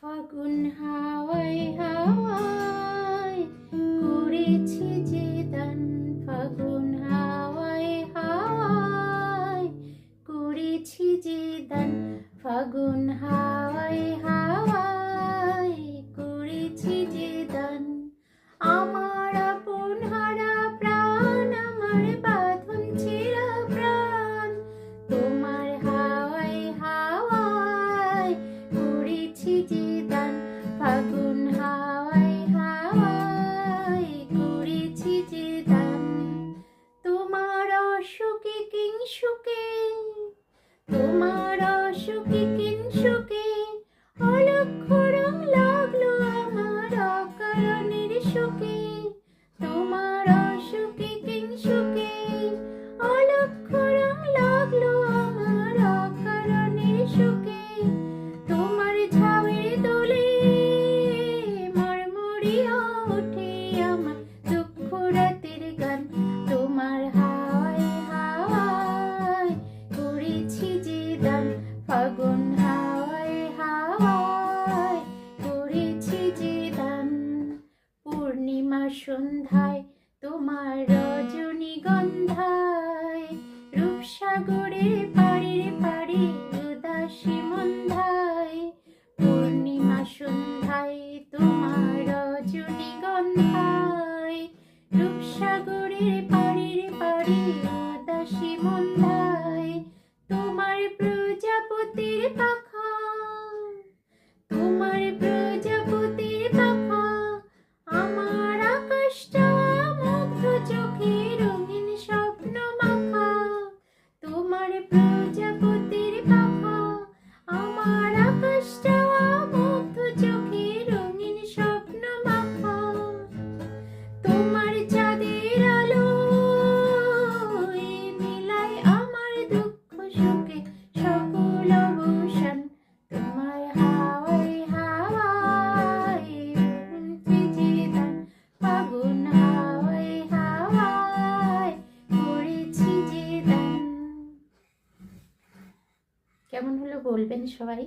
ফাগুন হাওয়ায় হাওয়ায় করেছি যে দান, ফাগুন হাওয়ায় হাওয়ায় করেছি যে দান, ফাগুন হাওয়ায় হাওয়ায় করেছি যে দান। আমার আপন হারা প্রাণ, আমার বাঁধন ছেঁড়া প্রাণ, তোমার হাওয়ায় হাওয়ায় করেছি যে দান, ফাগুন হাওয়ায় হাওয়ায় করেছি যে দান। তোমার অসুখে কিংসুকে, তোমার অসুখে কিংসুকে অলক্ষ রং লাগলো আমার অকারণের সুখে, তোমার অসুখে কিংসুকে অলক্ষ রং লাগলো আমার অকারণের সুখে। তোমার ঝাউয়ের দোলে মরমরিয়া ওঠে আমার দুঃখ রাতের গান, তোমার হাওয়ায় হাওয়ায় করেছি যে দান, ফাগুন হাওয়ায় হাওয়ায় করেছি যে দান। পূর্ণিমা সন্ধ্যায় তোমার রজনীগন্ধায়, রূপসাগরের পাড়ে পাড়ে উদাসী মন্ধায়, পূর্ণিমা সন্ধ্যায় তোমার রজনীগন্ধায়, রূপসাগরের পাড়ে পাড়ে উদাসী মন্ধায়। তোমার প্রজাপতির পাখা, তোমার প্রজাপতির পাখা আমার আকাশটা মুগ্ধ চোখে রঙিন স্বপ্ন মাখা, তোমার প্রজাপতির পাখা আমার আকাশটা মুগ্ধ চোখে রঙিন স্বপ্ন মাখা। তোমার চাঁদের আলো মিলাই আমার দুঃখ সুখে সকল অবসান, তোমার হাওয়ায় হাওয়ায় করেছি যে দান, ফাগুন হাওয়ায় হাওয়ায় করেছি যে দান। কেমন হলো বলবেন সবাই।